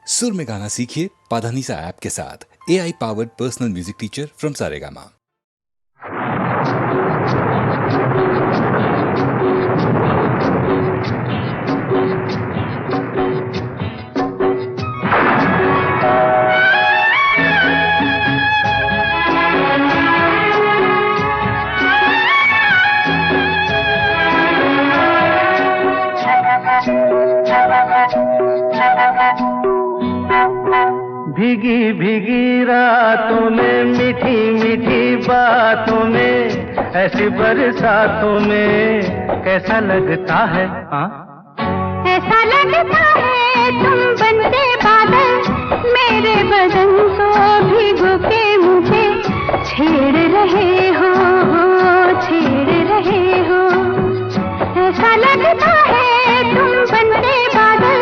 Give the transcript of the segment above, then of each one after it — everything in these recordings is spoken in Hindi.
सुर में गाना सीखिए पाधानीसा ऐप के साथ। AI powered personal music teacher from Saregama. भीगी भीगी रातों में मीठी मीठी बातों में ऐसी बरसातों में कैसा लगता है? हाँ, ऐसा लगता है तुम बनते बादल मेरे बदन को भिगो के मुझे छेड़ रहे हो, छेड़ रहे हो। ऐसा लगता है तुम बनते बादल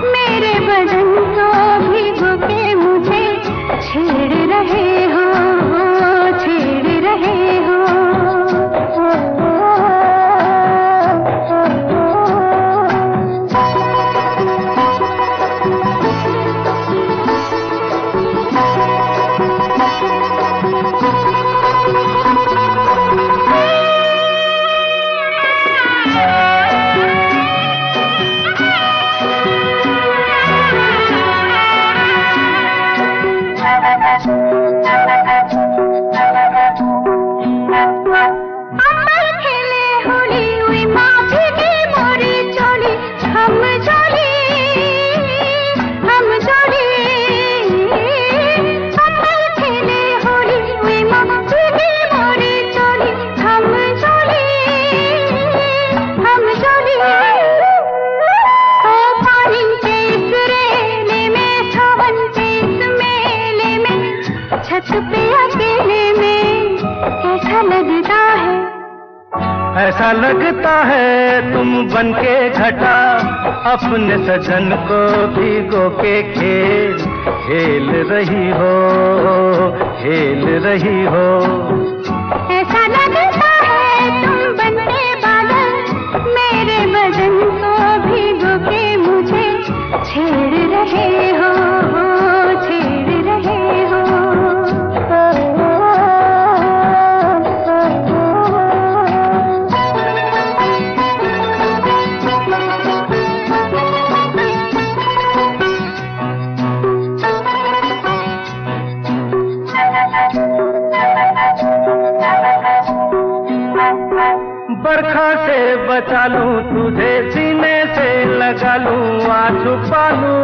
मेरे बदन को भिगो के मुझे छेड़ रहे हो, छेड़ रहे हो। ऐसा लगता है तुम बनके घटा अपने सजन को भिगो के खेल खेल रही हो, खेल रही हो। ऐसा लगता है तुम बनके बादल मेरे बदन को भिगो के मुझे छेड़ रहे हो, छेड़ रहे हो। बरखा से बचा लूं तुझे सीने से लगा लूं आ छुपा लूं।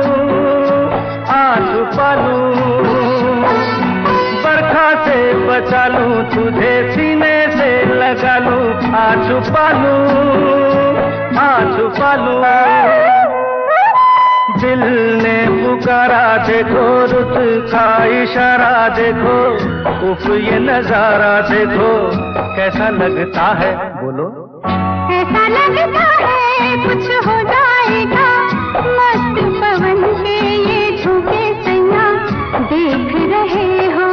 बरखा से बचा लूं तुझे सीने से लगा लूं आ छुपा लूं। दिल ने पुकारा देखो, रुत का इशारा देखो, उफ ये नजारा देखो कैसा लगता है? बोलो। ऐसा लगता है कुछ हो जाएगा मस्त पवन के ये झोंके सैया देख रहे हो,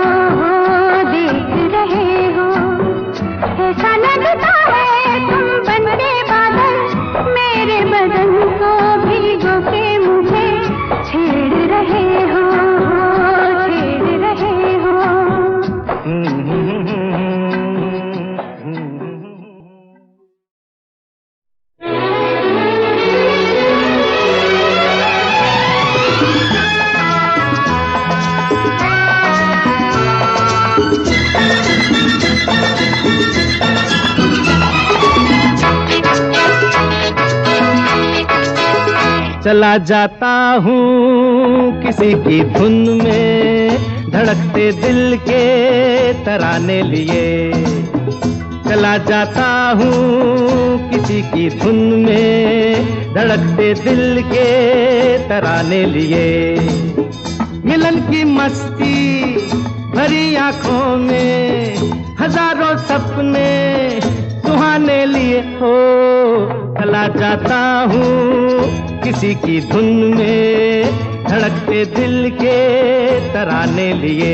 देख रहे हो। ऐसा लगता है तुम बनके बादल मेरे बदन को भिगो के मुझे छेड़ रहे हो, छेड़ रहे हो। चला जाता हूँ किसी की धुन में धड़कते दिल के तराने लिए। चला जाता हूँ किसी की धुन में धड़कते दिल के तराने लिए। मिलन की मस्ती भरी आंखों में हजारों सपने सुहाने लिए हो। चला जाता हूँ किसी की धुन में धड़कते दिल के तराने लिए।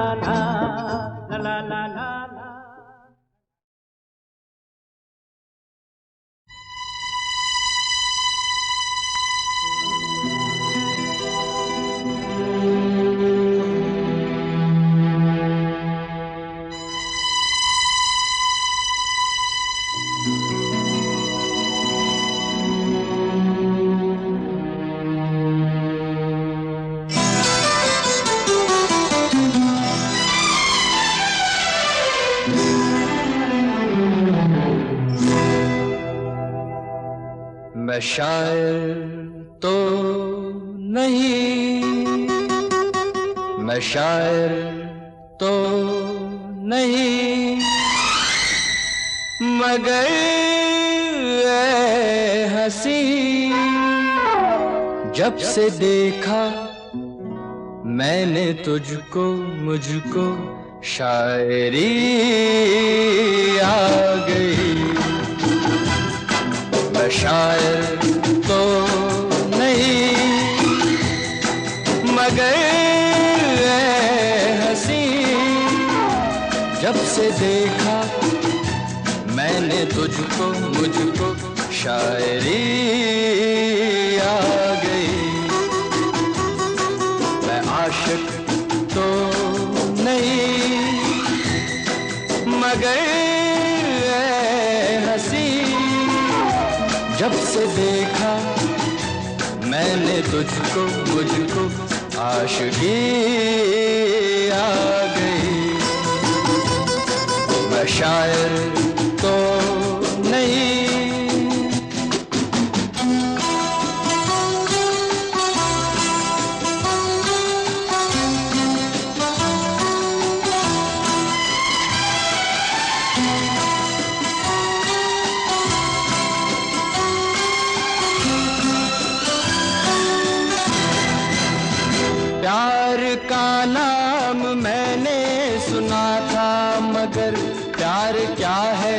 ला ला ला ला ला ला। मैं शायर तो नहीं, मैं शायर तो नहीं, मगर ऐ हंसी जब से देखा मैंने तुझको, मुझको शायरी आ गई। मैं शायर तो नहीं, मगर ऐ हंसी जब से देखा मैंने तुझको, मुझको शायरी आ गई। मैं आशिक तो नहीं, मगर ऐ हंसी जब से देखा मैंने तुझको, मुझको आशिकी आ गई। मैं शायर तो नहीं, क्या है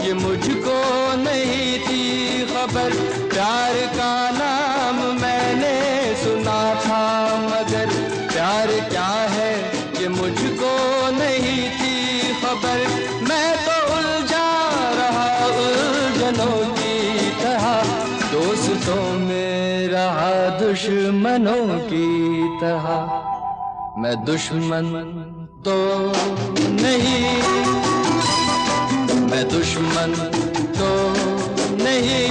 ये मुझको नहीं थी खबर। प्यार का नाम मैंने सुना था मगर प्यार क्या है ये मुझको नहीं थी खबर। मैं तो उलझा रहा उलझनों की तरह, दोस्तों में रहा दुश्मनों की तरह। मैं दुश्मन तो नहीं, मैं दुश्मन तो नहीं,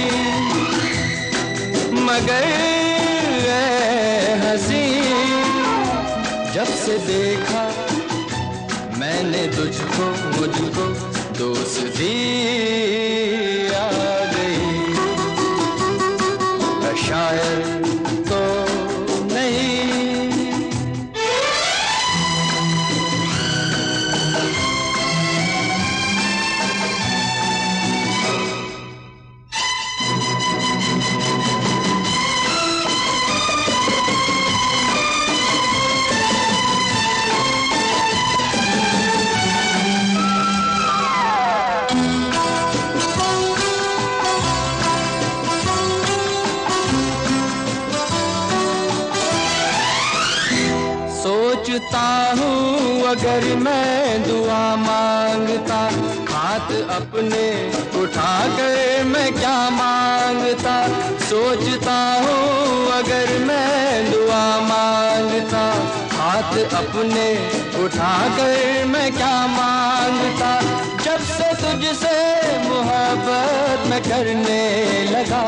मगर हंसी जब से देखा मैंने तुझको मुझको दोस्ती आ गई। शायर तो नहीं। सोचता हूँ अगर मैं दुआ मांगता, हाथ अपने उठा कर मैं क्या मांगता। सोचता हूँ अगर मैं दुआ मांगता, हाथ अपने उठा कर मैं क्या मांगता। जब से तुझसे मोहब्बत मैं करने लगा,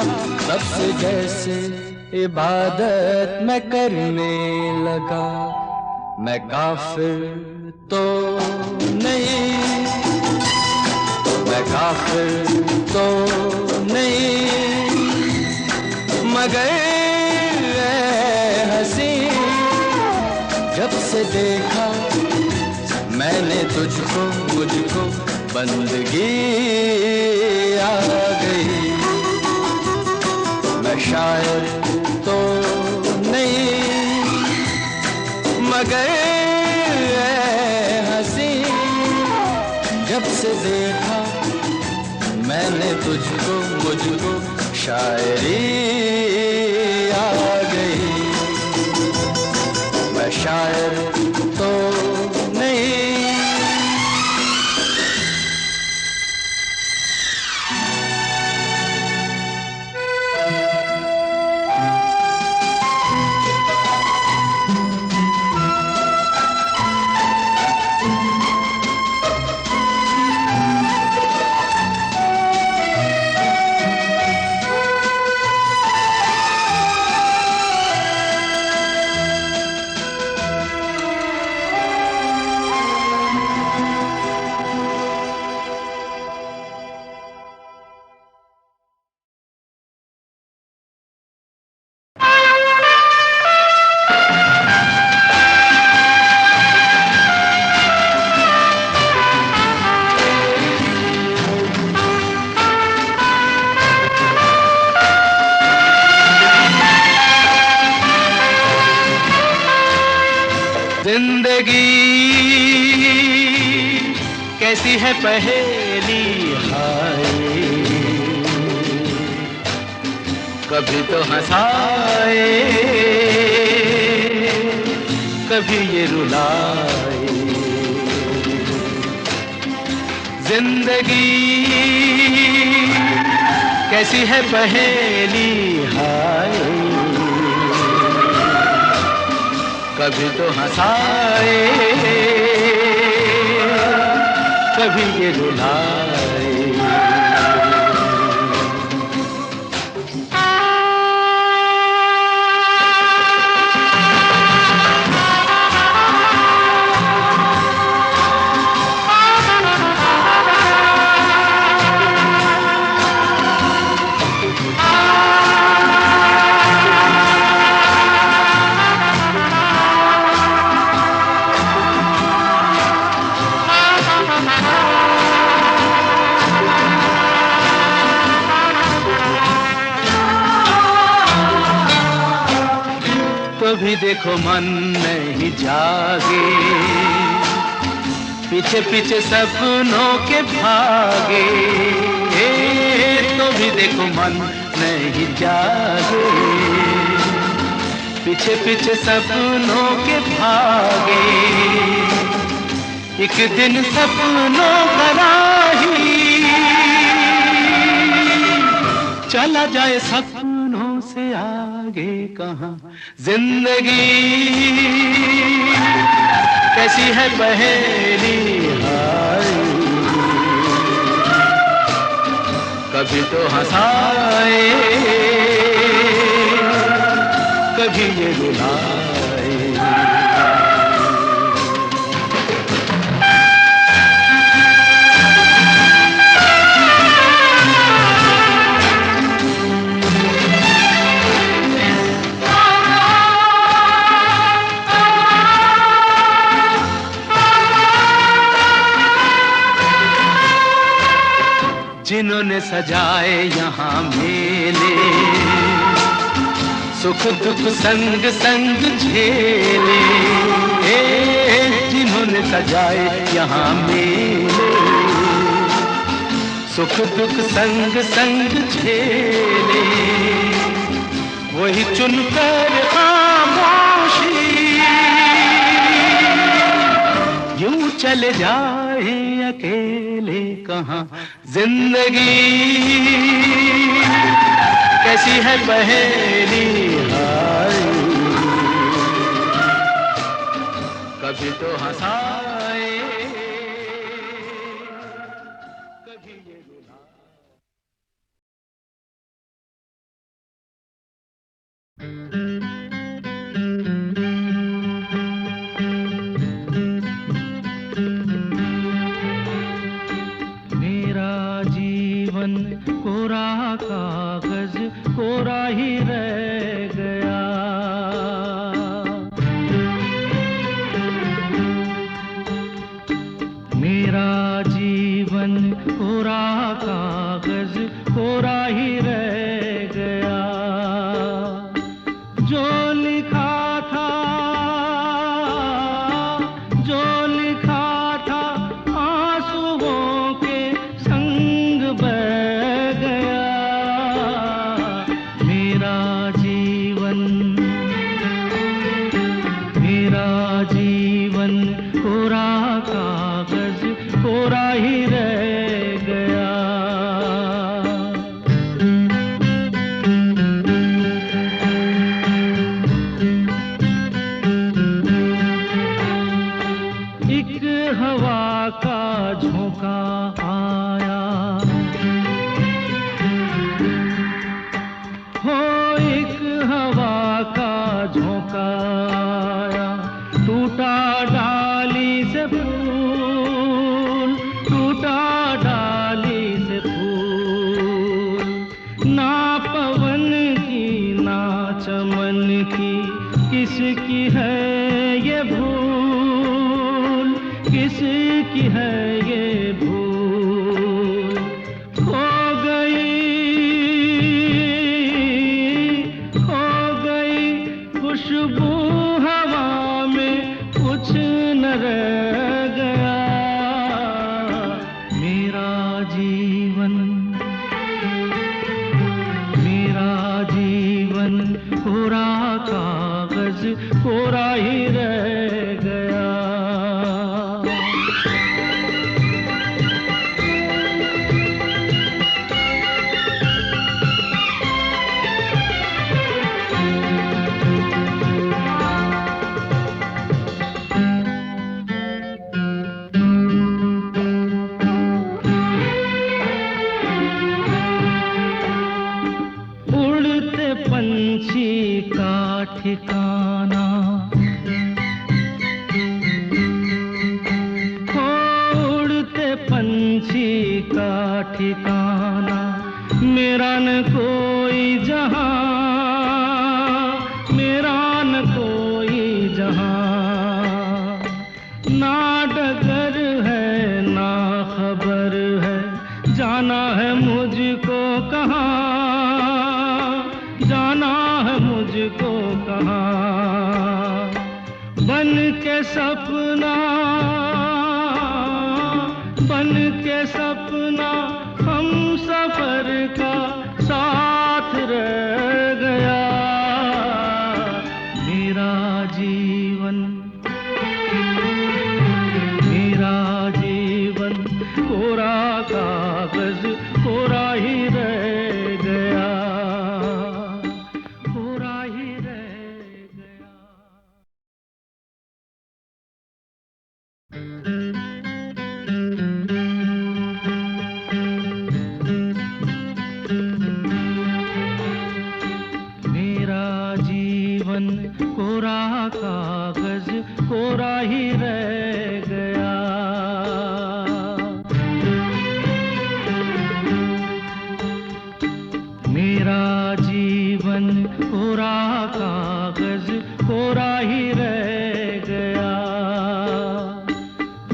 तब से जैसे इबादत मैं करने लगा। मैं काफिर तो नहीं, मैं काफिर तो नहीं, मगर हंसी जब से देखा मैंने तुझको मुझको बंदगी आ गई। मैं शायर तो नहीं, मगर हंसी जब से देखा मैंने तुझको मुझको शायरी आ गई। मैं शायर तो नहीं। जिंदगी कैसी है पहेली हाय, कभी तो हंसाए कभी ये रुलाए। जिंदगी कैसी है पहेली हाय, कभी तो हंसाए कभी ये रुलाए। कभी देखो मन नहीं जागे, पीछे पीछे सपनों के भागे, तो भी देखो मन नहीं जागे। पीछे पीछे सपनों के भागे, एक दिन सपनों का राही चला जाए सपनों से आगे कहाँ। जिंदगी कैसी है पहेली हाय, कभी तो हंसाए कभी ये रुलाए। जिन्होंने सजाए यहाँ मेले, सुख दुख संग संग झेले, जिन्होंने सजाए यहाँ मेले, सुख दुख संग संग झेले, वही चुनकर खामोशी यूं चले जाए अकेले कहाँ। जिंदगी कैसी है पहेली हाय, कभी तो हंसाए कभी ये रुलाए। कोरा कागज कोरा ही रह गया, मेरा जीवन कोरा कागज कोरा ही रह गया। जो लिखा था, जो लिखा था आंसुओं के संग बह गया, मेरा जीवन कोरा कागज कोरा ही रह गया। एक हवा का झोंका आया, हो एक हवा का झोंका आया, टूटा डाली से फूल, टूटा डाली से फूल, ना पवन की ना चमन की किसकी है ये भूल, किसकी है ये भूल। खो गई खुशबू हवा में, कुछ न रह गया, मेरा जीवन कोरा कागज कोरा ही रह गया। पंछी का ठिकाना, उड़ते पंछी का ठिकाना, मेरा न कोई जहां, मेरा न कोई जहां, ना डगर है ना खबर है, जाना है मुझको कहाँ, जाना है मुझको कहाँ। बन के सपना के सपना हम सफर का साथ रह गया। मेरा जीवन कोरा कागज कोरा ही रह गया, कोरा ही रह गया। मेरा जीवन कोरा कागज कोरा ही रह गया। मेरा जीवन कोरा कागज कोरा ही रह गया।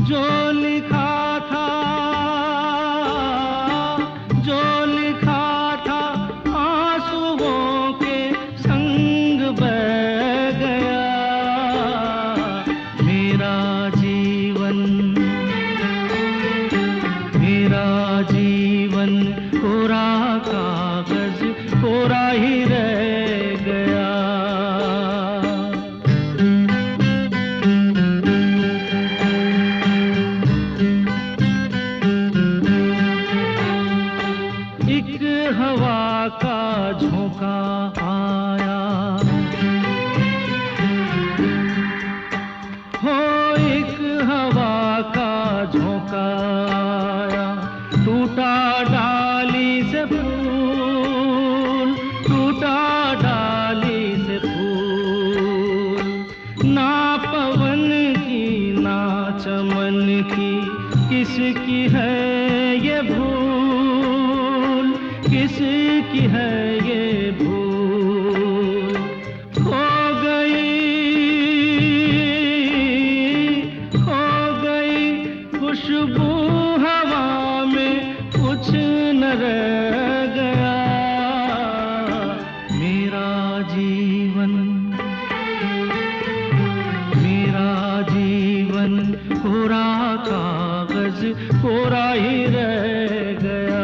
जो लिखा था, जो लिखा था आंसुओं के संग बह गया। मेरा जीवन कोरा कागज कोरा ही रह गया। एक हवा का झोंका आया, हो एक हवा का झोंका आया। टूटा डाली से फूल, टूटा डाली से फूल। ना पवन की ना चमन की किसकी है ये भूल, किसकी है ये भूल। खो गई खुशबू हवा में, कुछ न रह गया। मेरा जीवन कोरा कागज कोरा ही रह गया।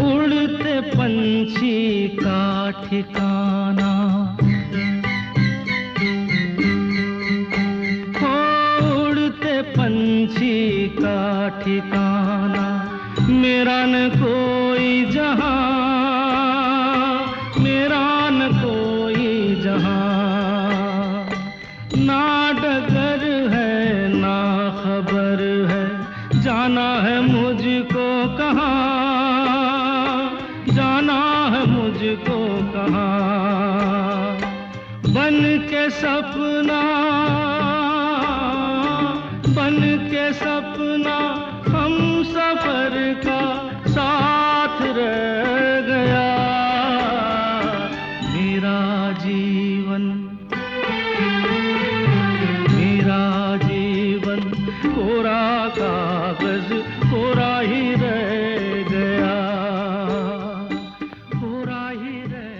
उड़ते पंछी का ठिकाना, उड़ते पंछी का ठिकाना। मेरा न कोई जहां, मेरा न कोई जहां। ना डगर है ना खबर है, जाना है मुझको कहाँ, जाना है मुझको कहाँ। बन के सपना, बन के सपना हम सफर का साथ रह गया। मेरा जीवन कोरा कागज कोरा ही रह गया, कोरा ही रह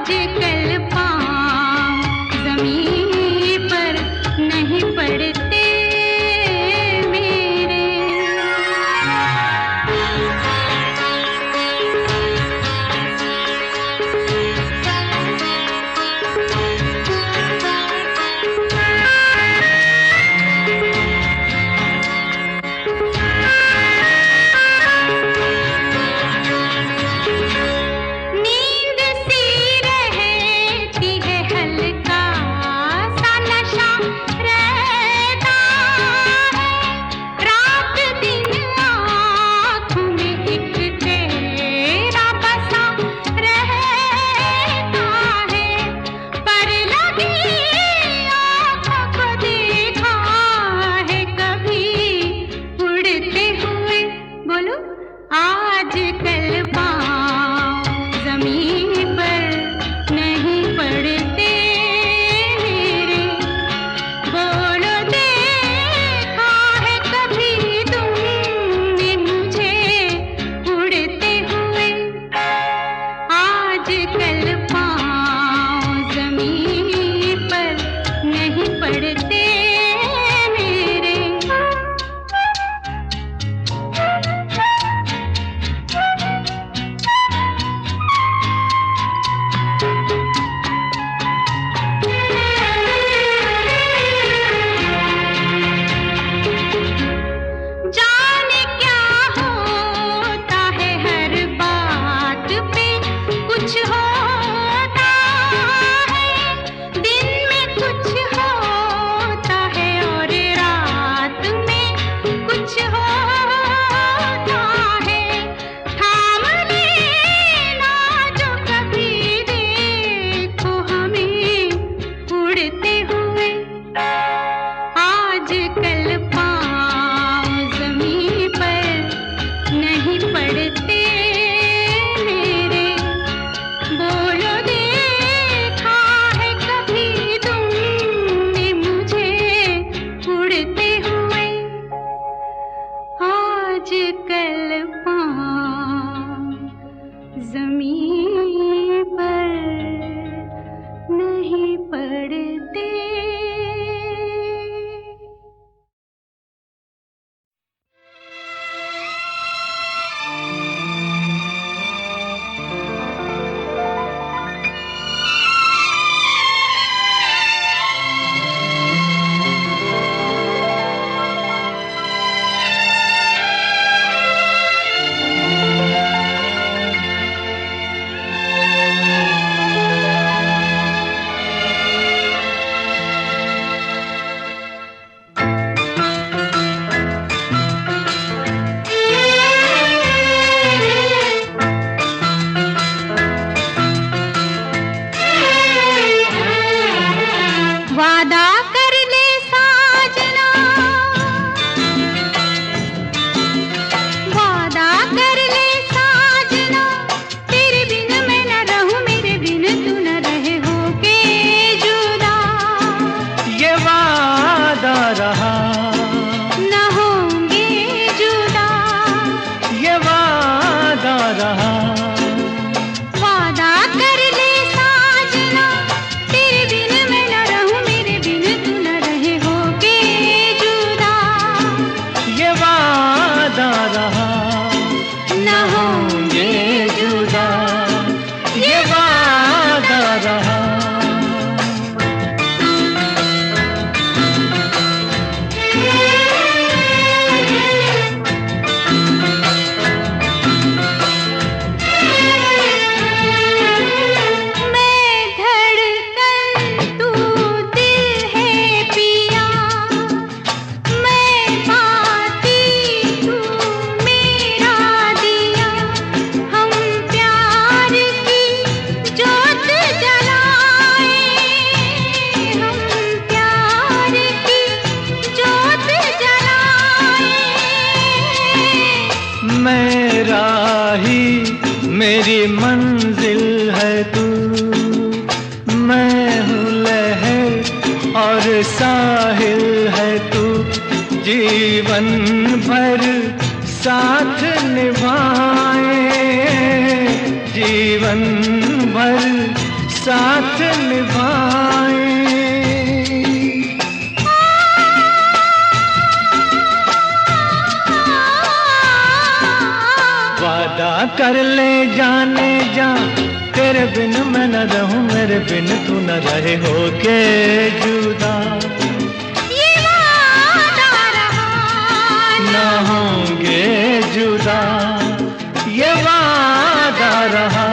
आजकल पाँव ज़मीन पर नहीं पड़ते मेरे। नींद सी रहती है, हल्का सा नशा रहता है, रात दिन आँखों में एक तेरा बसा रहता है, पर लगी आँखों को देखा है कभी उड़ते हुए। बोलो आजकल पाँव ज़मीन पर नहीं पड़ते मेरे। बोलो देखा है कभी तुमने मुझे उड़ते हुए। आजकल पाँव ज़मीन पर नहीं पड़ते मेरे। जाने क्या होता है हर बात पे कुछ होता है, दिन में कुछ होता है और रात में कुछ होता है। थाम लेना जो कभी देखो हमें उड़ते हुए। आजकल पाँव ज़मीन पर नहीं पड़ते मेरे। बोलो देखा है कभी तुमने मुझे उड़ते हुए। आजकल पाँव ज़मीन पर नहीं पड़ते। वादा कर ले साजना, वादा कर ले साजना, तेरे बिन मैं न रहूं, मेरे बिन तू न रहे होके जुदा। ये वादा रहा न होंगे जुदा, ये वादा रहा। वादा कर ले साजना, तेरे बिन मैं न रहूं, मेरे बिन तू न रहे होके जुदा। ये वादा रहा न होंगे जुदा, ये वादा रहा। मैं धड़कन तू दिल है पिया, मैं बाती तू मेरा दिया। हम प्यार की जोत जलाए, हम प्यार की जोत जलाए। मेरा ही मेरी मंजिल है तू, मैं हूँ लहर और साहिल है तू। जीवन भर साथ निभाए, जीवन भर साथ निभाएं। वादा कर ले जाने जा, तेरे बिन मैं न रहूं, मेरे बिन तू न रहे, होके जुदा ये वादा रहा न होंगे जुदा, ये वादा रहा।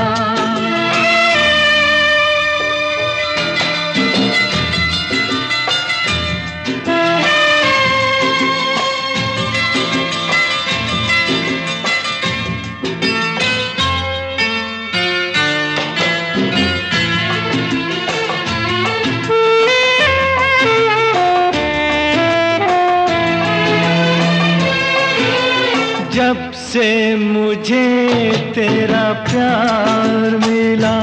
जब से मुझे तेरा प्यार मिला,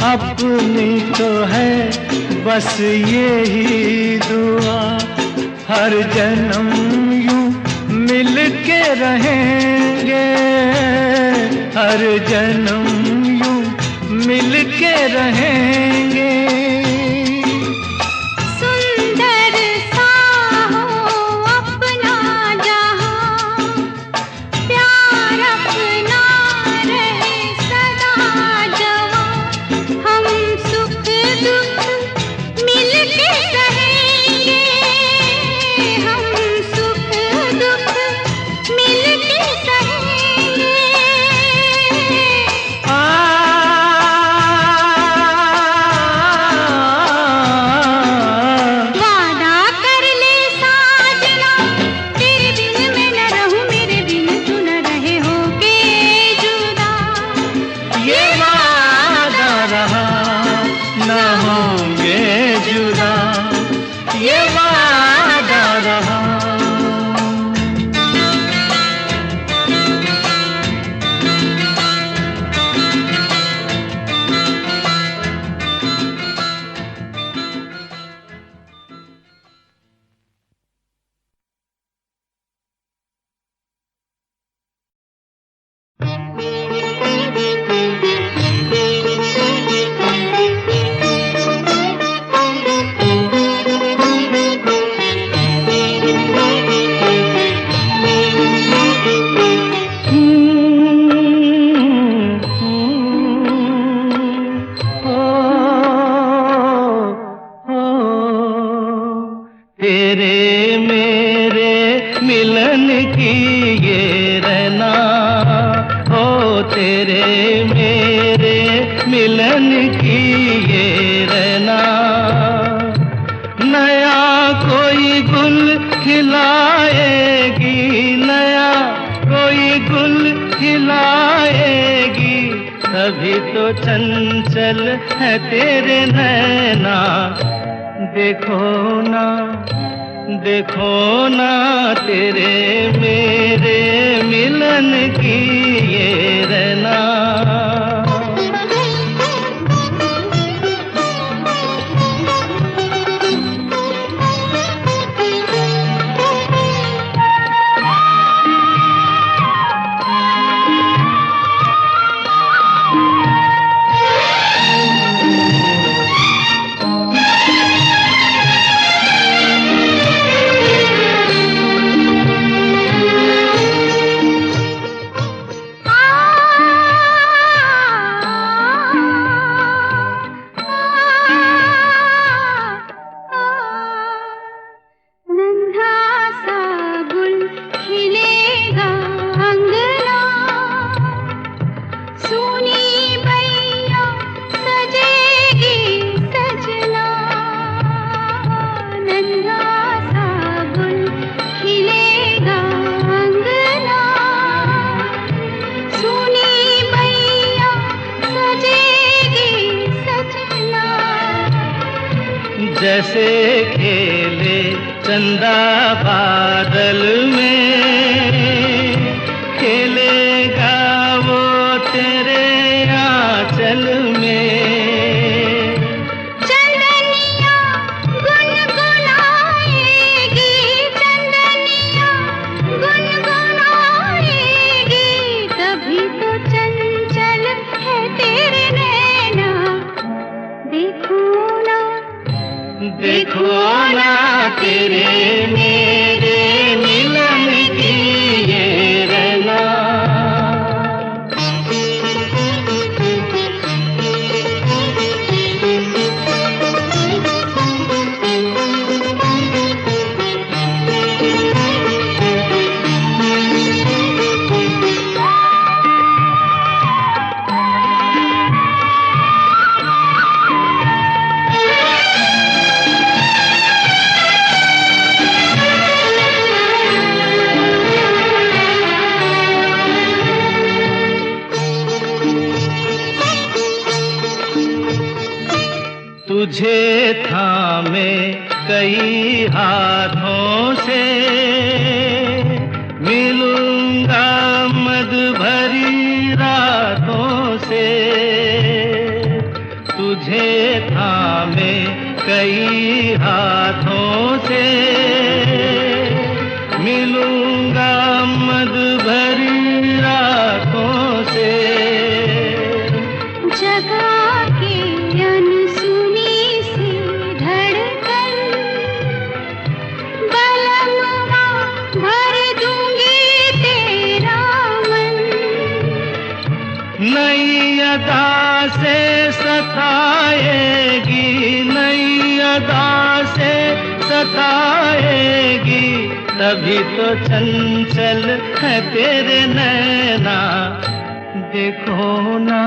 अपनी तो है बस यही दुआ, हर जन्म यूं मिल के रहेंगे, हर जन्म यूं मिल के रहेंगे। तभी तो चंचल है तेरे नैना, देखो ना तेरे मेरे मिलन की ये रहना। जैसे खेले चंदा बादल में, खेलेगा वो तेरे आंचल में। चंदनिया गुनगुनाएगी, चंदनिया गुनगुनाएगी, तभी तो चंचल है तेरे नैना। देखो ना तेरे मेरे मिलन की ये रहना। तुझे थामे कई हाथों से मिलूंगा मद भरी रातों से। तुझे थामे कई हाथों से मिलूंगा मद भरी रातों से। जगा के अनसुनी सी धड़कन बलमवा भर दूंगी तेरा मन। नई अदा से सताएगी, नई अदा से सताएगी, तभी तो चंचल है तेरे नैना। देखो ना,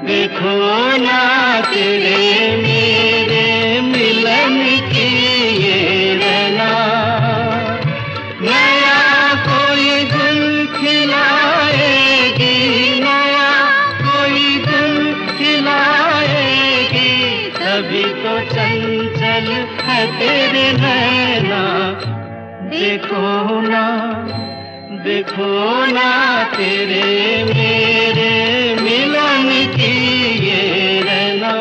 देखो ना तेरे मेरे मिलन की ये रहना। नया कोई गुल खिलाएगी, नया कोई गुल खिलाएगी, तभी तो चंचल है तेरे नैना। देखो ना, देखो ना तेरे मेरे मिलन की ये रहना।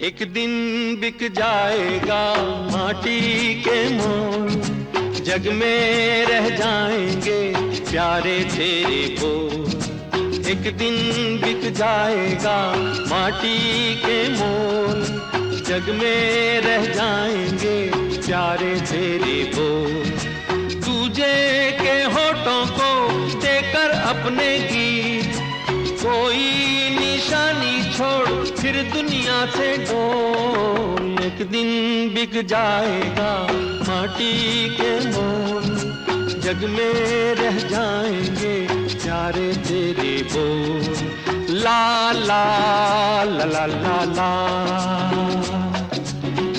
एक दिन बिक जाएगा माटी के मोल, जग में रह जाएंगे प्यारे तेरे बोल। एक दिन बिक जाएगा माटी के मोल, जग में रह जाएंगे प्यारे तेरे बोल। तुझे के होठों को देकर अपने गीत, कोई निशानी छोड़ फिर दुनिया से डोल। एक दिन बिक जाएगा माटी के मोल, जग में रह जाएंगे प्यारे तेरे बोल। ला ला ला ला ला ला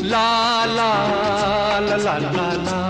ला ला ला ला ला ला।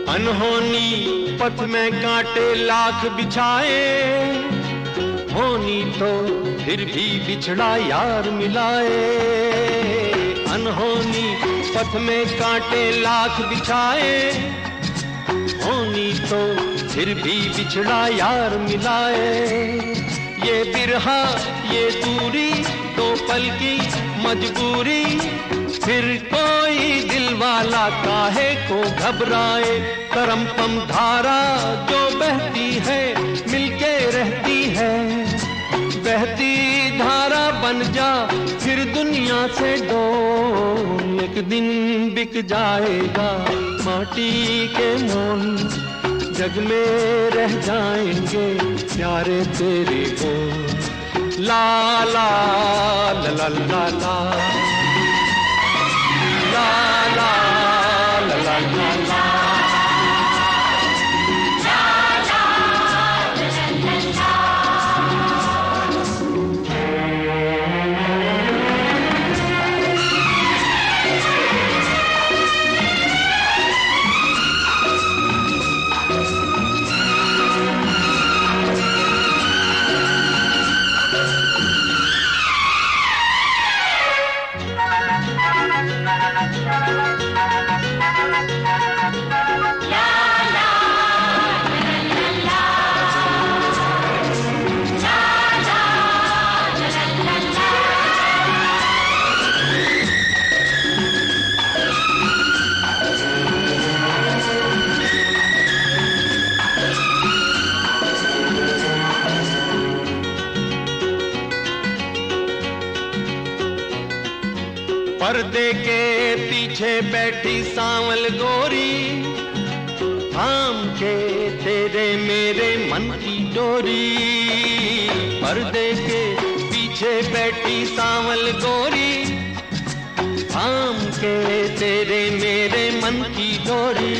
अनहोनी पथ में कांटे लाख बिछाए, होनी तो फिर भी बिछड़ा यार मिलाए। अनहोनी पथ में कांटे लाख बिछाए, होनी तो फिर भी बिछड़ा यार मिलाए। ये बिरहा ये दूरी दो पल की मजबूरी, फिर कोई दिल वाला काहे को घबराए। करम पम धारा जो बहती है मिलके रहती है, बहती धारा बन जा फिर दुनिया से डोल। एक दिन बिक जाएगा माटी के मोल, जग में रह जाएंगे प्यारे तेरे बोल। ला ला ला ला ला ला ला ला ला ला ला ला। पर्दे के पीछे बैठी सांवल गोरी, थाम के तेरे मेरे मन की डोरी। पर्दे के पीछे बैठी सांवल गोरी, थाम के तेरे मेरे मन की डोरी।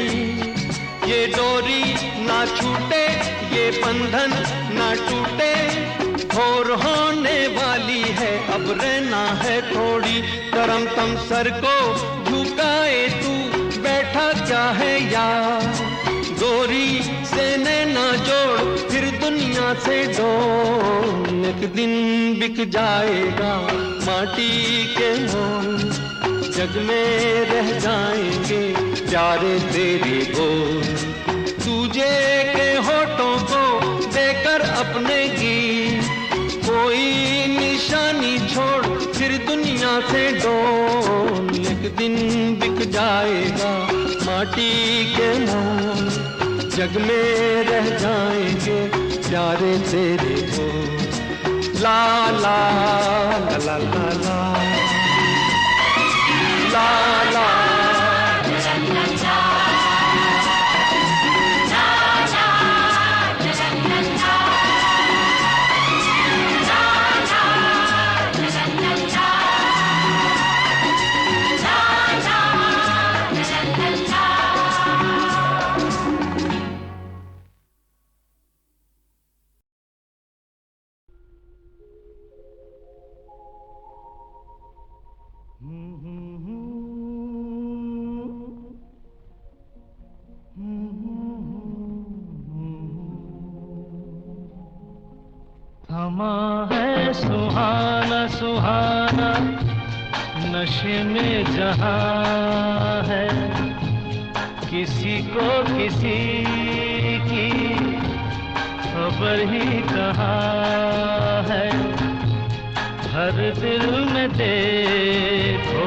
ये डोरी ना छूटे, ये बंधन ना टूटे, भोर होने वाली है अब रहना है थोड़ी। करम तम सर को झुकाए तू बैठा क्या है यार, गोरी से नैना जोड़ फिर दुनिया से डोल। एक दिन बिक जाएगा माटी के मोल, जग में रह जाएंगे प्यारे तेरे बोल। तुझे के होठों को देकर अपने गीत, कोई निशानी छोड़ फिर दुनिया से डोल। एक दिन बिक जाएगा माटी के मोल, जग में रह जाएंगे प्यारे तेरे बोल। ला ला ला ला ला ला ला ला। थमा है सुहाना सुहाना नशे में जहां है, किसी को किसी की खबर ही कहाँ है। हर दिल में देखो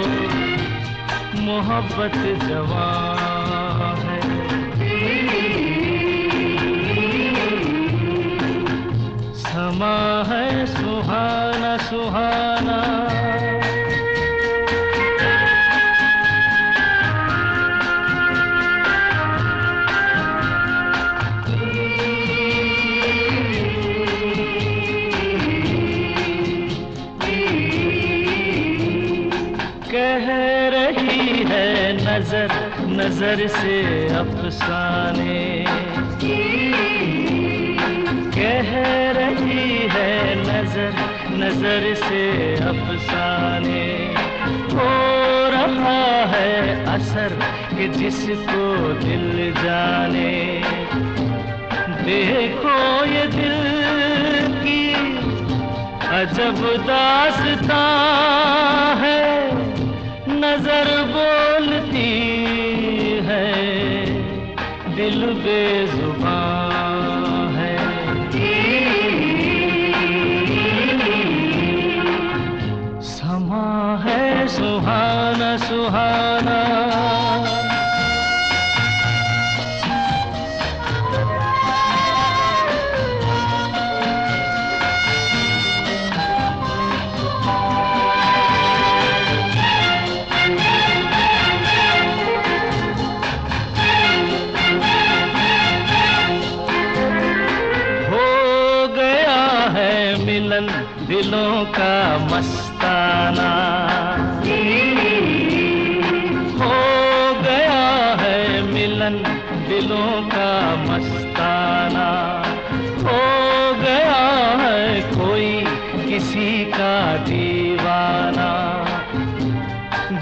मोहब्बत जवां है। समा है सुहाना सुहाना, कह रही है नजर नजर से अफसाने, कह रही है नजर नजर से अफसाने। हो रहा है असर कि जिसको दिल जाने। देखो ये दिल की अजब दास्तां है, नजर बोलती है दिल बेजुबान है। समा है सुहाना सुहाना, मिलन दिलों का मस्ताना। हो गया है मिलन दिलों का मस्ताना। हो गया है कोई किसी का दीवाना।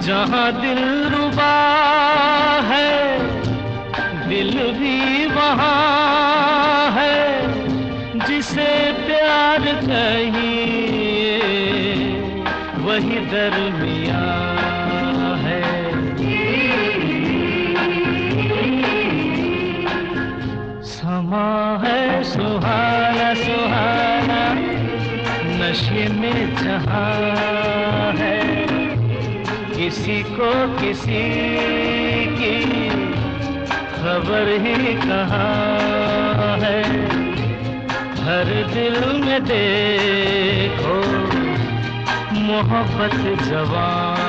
जहाँ दिल रुबा है दिल भी वहाँ है। जिसे प्यार कहिए वही दरमियाँ है। समा है सुहाना सुहाना नशे में जहाँ है। किसी को किसी की खबर ही कहाँ है। हर दिल में देखो मोहब्बत जवान